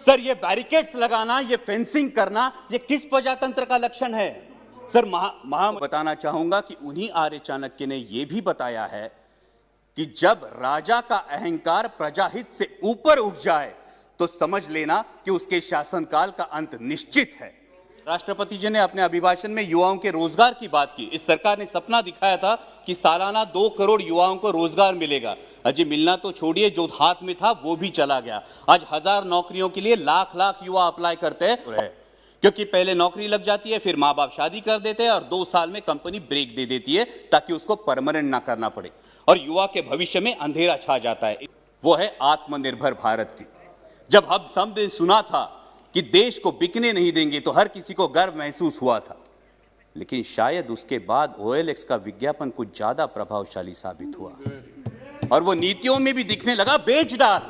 Sir ये barricades लगाना, ये फेंसिंग करना, ये किस प्रजातंत्र का लक्षण है? सर बताना चाहूंगा कि उन्हीं आर्य चाणक्य ने यह भी बताया है कि जब राजा का अहंकार प्रजाहित से ऊपर उठ जाए तो समझ लेना कि उसके शासनकाल का अंत निश्चित है। राष्ट्रपति जी ने अपने अभिभाषण में युवाओं के रोजगार की बात की। इस सरकार ने सपना दिखाया था कि सालाना 2 करोड़ युवाओं को रोजगार मिलेगा। अजय मिलना तो छोड़िए, जो हाथ में था वो भी चला गया। आज 1000 नौकरियों के लिए लाख लाख युवा अप्लाई करते हैं, क्योंकि पहले नौकरी लग जाती है, फिर माँ बाप शादी कर देते हैं और 2 साल में कंपनी ब्रेक दे देती है ताकि उसको परमानेंट ना करना पड़े और युवा के भविष्य में अंधेरा छा जाता है। वो है आत्मनिर्भर भारत की। जब हम सबने सुना था कि देश को बिकने नहीं देंगे तो हर किसी को गर्व महसूस हुआ था, लेकिन शायद उसके बाद OLX का विज्ञापन कुछ ज्यादा प्रभावशाली साबित हुआ और वो नीतियों में भी दिखने लगा। बेच डाल,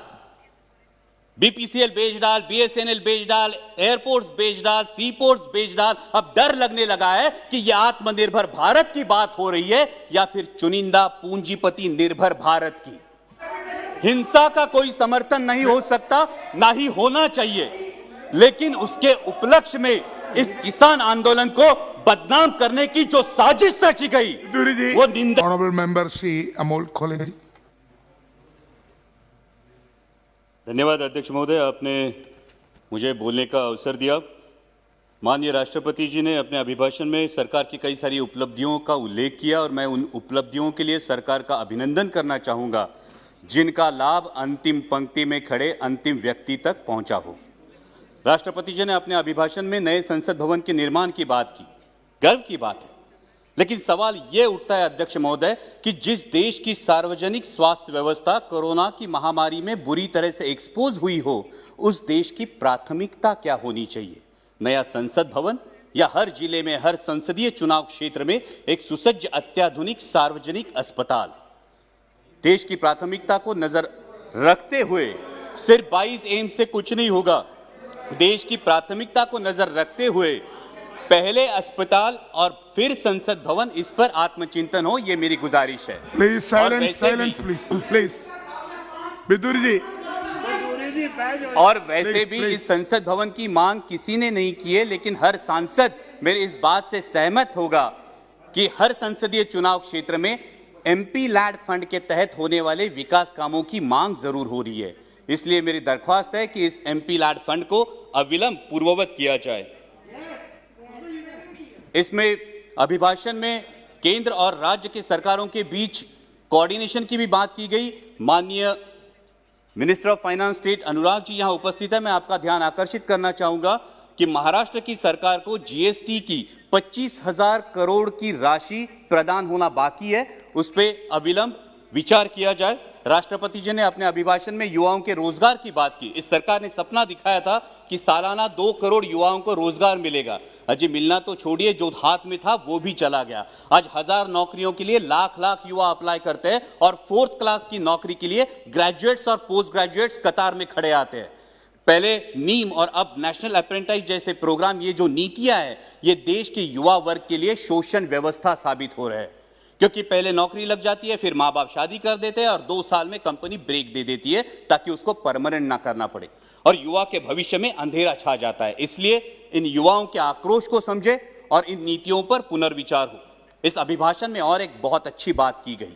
BPCL बेच डाल, BSNL बेच डाल, एयरपोर्ट्स बेच डाल, सीपोर्ट्स बेच डाल। अब डर लगने लगा है कि यह आत्मनिर्भर भारत की बात हो रही है या फिर चुनिंदा पूंजीपति निर्भर भारत की। हिंसा का कोई समर्थन नहीं हो सकता, ना ही होना चाहिए, लेकिन उसके उपलक्ष्य में इस किसान आंदोलन को बदनाम करने की जो साजिश रची गई वो निंदा। ऑनरेबल मेंबर श्री अमोल खोले जी। धन्यवाद अध्यक्ष महोदय, आपने मुझे बोलने का अवसर दिया। माननीय राष्ट्रपति जी ने अपने अभिभाषण में सरकार की कई सारी उपलब्धियों का उल्लेख किया और मैं उन उपलब्धियों के लिए सरकार का अभिनंदन करना चाहूँगा जिनका लाभ अंतिम पंक्ति में खड़े अंतिम व्यक्ति तक पहुँचा हो। राष्ट्रपति जी ने अपने अभिभाषण में नए संसद भवन के निर्माण की बात की, गर्व की बात है, लेकिन सवाल यह उठता है अध्यक्ष महोदय कि जिस देश की सार्वजनिक स्वास्थ्य व्यवस्था कोरोना की महामारी में बुरी तरह से एक्सपोज हुई हो, उस देश की प्राथमिकता क्या होनी चाहिए? नया संसद भवन या हर जिले में हर संसदीय चुनाव क्षेत्र में एक सुसज्ज अत्याधुनिक सार्वजनिक अस्पताल? देश की प्राथमिकता को नजर रखते हुए सिर्फ 22 एम्स से कुछ नहीं होगा। देश की प्राथमिकता को नजर रखते हुए पहले अस्पताल और फिर संसद भवन, इस पर आत्मचिंतन हो, ये मेरी गुजारिश है। Please silence, silence please. Bidhuri ji. और वैसे भी इस संसद भवन की मांग किसी ने नहीं की है, लेकिन हर सांसद मेरे इस बात से सहमत होगा कि हर संसदीय चुनाव क्षेत्र में MP लैड फंड के तहत होने वाले विकास कामों की मांग जरूर हो रही है। इसलिए मेरी दरख्वास्त है कि इस MP लैड फंड को अविलंब पूर्ववत किया जाए। इसमें अभिभाषण में केंद्र और राज्य के सरकारों के बीच कोऑर्डिनेशन की भी बात की गई। माननीय minister of finance state Anurag ji यहां उपस्थित है। मैं आपका ध्यान आकर्षित करना चाहूंगा कि महाराष्ट्र की सरकार को GST की 25,000 करोड़ की राशि प्रदान होना बाकी है, उस पर अविलंब विचार किया जाए। राष्ट्रपति जी ने अपने अभिभाषण में युवाओं के रोजगार की बात की। इस सरकार ने सपना दिखाया था कि सालाना 2 करोड़ युवाओं को रोजगार मिलेगा। अजय मिलना तो छोड़िए, जो हाथ में था वो भी चला गया। आज 1000 नौकरियों के लिए लाख लाख युवा अप्लाई करते हैं और 4th क्लास की नौकरी के लिए ग्रेजुएट्स और पोस्ट ग्रेजुएट्स कतार में खड़े आते हैं। पहले नीम और अब नेशनल अप्रेंटिस जैसे प्रोग्राम, ये जो नीतियां हैं, ये देश के युवा वर्ग के लिए शोषण व्यवस्था साबित हो रहे हैं, क्योंकि पहले नौकरी लग जाती है, फिर माँ बाप शादी कर देते हैं और 2 साल में कंपनी ब्रेक दे देती है ताकि उसको परमानेंट ना करना पड़े और युवा के भविष्य में अंधेरा छा जाता है। इसलिए इन युवाओं के आक्रोश को समझे और इन नीतियों पर पुनर्विचार हो। इस अभिभाषण में और एक बहुत अच्छी बात की गई,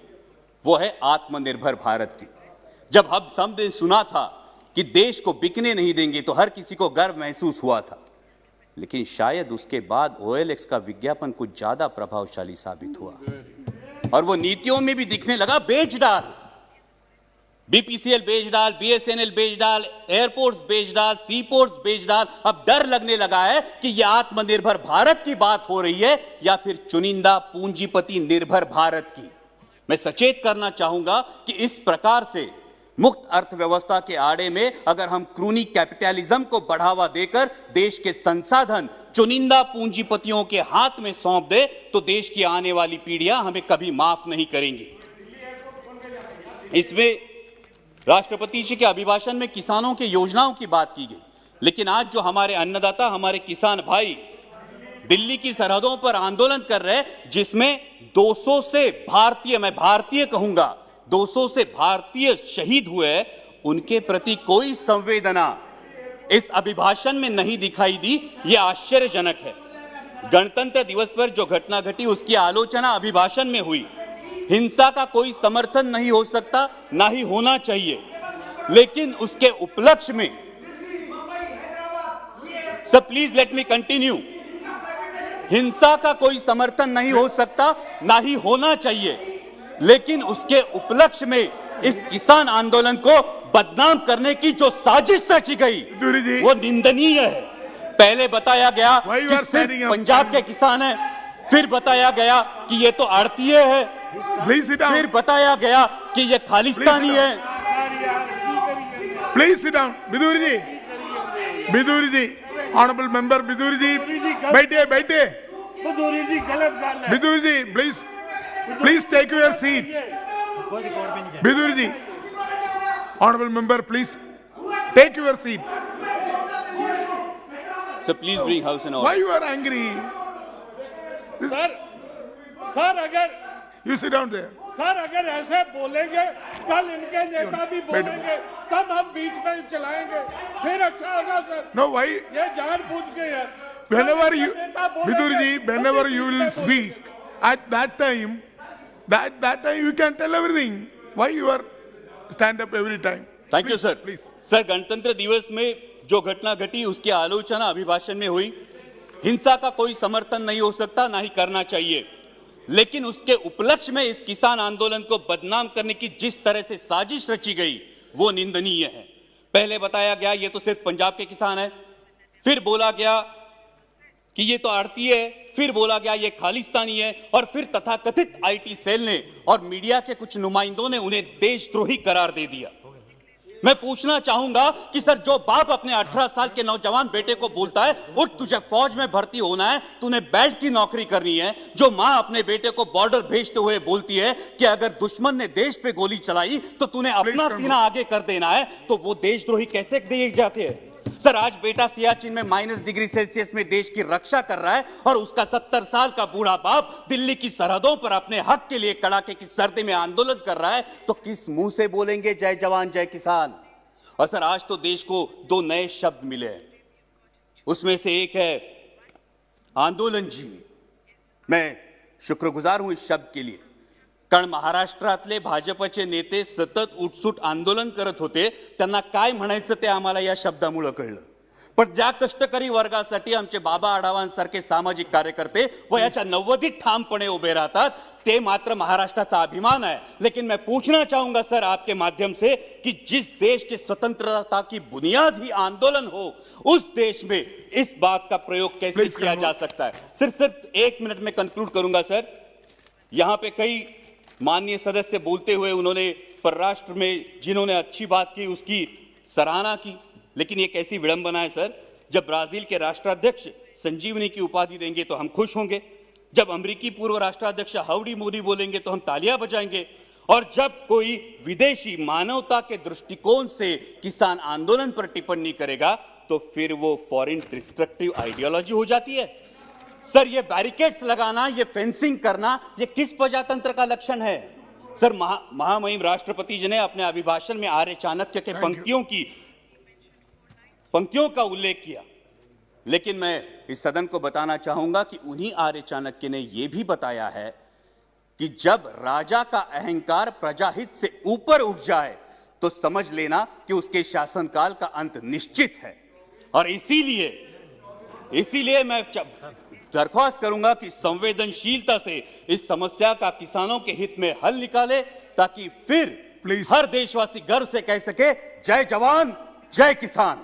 वो है आत्मनिर्भर भारत की। जब हम सबने सुना था कि देश को बिकने नहीं देंगे तो हर किसी को गर्व महसूस हुआ था, लेकिन शायद उसके बाद OLX का विज्ञापन कुछ ज्यादा प्रभावशाली साबित हुआ और वो नीतियों में भी दिखने लगा। बेच डाल, BPCL बेच डाल, BSNL बेच डाल, एयरपोर्ट्स बेच डाल, सीपोर्ट्स बेच डाल। अब डर लगने लगा है कि यह आत्मनिर्भर भारत की बात हो रही है या फिर चुनिंदा पूंजीपति निर्भर भारत की। मैं सचेत करना चाहूंगा कि इस प्रकार से मुक्त अर्थव्यवस्था के आड़े में अगर हम क्रूनी कैपिटलिज्म को बढ़ावा देकर देश के संसाधन चुनिंदा पूंजीपतियों के हाथ में सौंप दे तो देश की आने वाली पीढ़ियां हमें कभी माफ नहीं करेंगी। इसमें राष्ट्रपति जी के अभिभाषण में किसानों की योजनाओं की बात की गई, लेकिन आज जो हमारे अन्नदाता, हमारे किसान भाई दिल्ली की सरहदों पर आंदोलन कर रहे हैं, जिसमें 200 से भारतीय, मैं भारतीय कहूंगा, 200 से भारतीय शहीद हुए, उनके प्रति कोई संवेदना इस अभिभाषण में नहीं दिखाई दी, ये आश्चर्यजनक है। गणतंत्र दिवस पर जो घटना घटी उसकी आलोचना अभिभाषण में हुई। हिंसा का कोई समर्थन नहीं हो सकता, ना ही होना चाहिए, लेकिन उसके उपलक्ष्य में, sir please let me continue, हिंसा का कोई समर्थन नहीं हो सकता, ना ही होना चाहिए, लेकिन उसके उपलक्ष्य में इस किसान आंदोलन को बदनाम करने की जो साजिश रची गई वो निंदनीय है। पहले बताया गया कि सिर्फ पंजाब के किसान हैं, फिर बताया गया कि ये तो आड़तीय है, फिर बताया गया कि ये खालिस्तानी है। Please sit down. Bidhuri ji, honourable member Bidhuri ji, बैठिए बैठिए। Bidhuri ji please take your seat. Bidhuri ji, honourable member please take your seat. So please bring house in order. Why you are angry? Sir अगर You sit down there. Sir अगर ऐसे बोलेंगे, कल इनके नेता भी बोलेंगे, तब हम बीच में चलाएंगे, फिर अच्छा होगा सर। No, why? ये जानबूझ के है। Whenever you, नेता बोलेंगे, Viduri ji, whenever you will speak, at that time you can tell everything. Why you are stand up every time? Thank you sir. Please. Sir, गणतंत्र दिवस में जो घटना घटी उसकी आलोचना अभिभाषण में हुई। हिंसा का कोई समर्थन नहीं हो सकता, ना ही करना चाहिए, लेकिन उसके उपलक्ष्य में इस किसान आंदोलन को बदनाम करने की जिस तरह से साजिश रची गई वो निंदनीय है। पहले बताया गया ये तो सिर्फ पंजाब के किसान है, फिर बोला गया कि ये तो आड़ती है, फिर बोला गया ये खालिस्तानी है, और फिर तथाकथित आईटी सेल ने और मीडिया के कुछ नुमाइंदों ने उन्हें देशद्रोही करार दे दिया। मैं पूछना चाहूंगा कि सर, जो बाप अपने 18 साल के नौजवान बेटे को बोलता है उठ तुझे फौज में भर्ती होना है, तूने बेल्ट की नौकरी करनी है, जो मां अपने बेटे को बॉर्डर भेजते हुए बोलती है कि अगर दुश्मन ने देश पे गोली चलाई तो तूने अपना सीना आगे कर देना है, तो वो देशद्रोही कैसे दिए जाते हैं? सर, आज बेटा सियाचिन में -डिग्री सेल्सियस में देश की रक्षा कर रहा है और उसका 70 साल का बूढ़ा बाप दिल्ली की सरहदों पर अपने हक के लिए कड़ाके की सर्दी में आंदोलन कर रहा है, तो किस मुंह से बोलेंगे जय जवान जय किसान? और सर, आज तो देश को 2 नए शब्द मिले हैं, उसमें से एक है आंदोलन जीवी। मैं शुक्रगुजार हूं इस शब्द के लिए, कारण महाराष्ट्रातले भाजपचे नेते सतत उठसूट आंदोलन करत होते, त्यांना काय म्हणायचं ते आम्हाला या शब्दामुळे कळलं। पण ज्या कष्टकरी वर्गासाठी आमचे बाबा आढावांसारखे सामाजिक कार्यकर्ते वयाच्या 90 ठामपणे उभे राहतात, ते मात्र महाराष्ट्राचा अभिमान है। लेकिन मैं पूछना चाहूंगा सर आपके माध्यम से कि जिस देश की स्वतंत्रता की बुनियाद ही आंदोलन हो, उस देश में इस बात का प्रयोग कैसे किया जा सकता है? सिर्फ 1 मिनट में कंक्लूड करूंगा सर। यहां पे कई माननीय सदस्य बोलते हुए उन्होंने परराष्ट्र में जिन्होंने अच्छी बात की उसकी सराहना की, लेकिन ये कैसी विडंबना है सर, जब ब्राजील के राष्ट्राध्यक्ष संजीवनी की उपाधि देंगे तो हम खुश होंगे, जब अमेरिकी पूर्व राष्ट्राध्यक्ष हाउडी मोदी बोलेंगे तो हम तालियां बजाएंगे, और जब कोई विदेशी मानवता के दृष्टिकोण से किसान आंदोलन पर टिप्पणी करेगा तो फिर वो फॉरेन डिस्ट्रक्टिव आइडियोलॉजी हो जाती है। सर, ये बैरिकेड्स लगाना, ये फेंसिंग करना, ये किस प्रजातंत्र का लक्षण है? सर, महामहिम राष्ट्रपति जी ने अपने अभिभाषण में आर्य चाणक्य के पंक्तियों का उल्लेख किया, लेकिन मैं इस सदन को बताना चाहूंगा कि उन्हीं आर्य चाणक्य ने यह भी बताया है कि जब राजा का अहंकार प्रजाहित से ऊपर उठ जाए तो समझ लेना कि उसके शासनकाल का अंत निश्चित है। और इसीलिए मैं दरख्वास्त करूंगा कि संवेदनशीलता से इस समस्या का किसानों के हित में हल निकाले, ताकि फिर हर देशवासी गर्व से कह सके जय जवान जय किसान।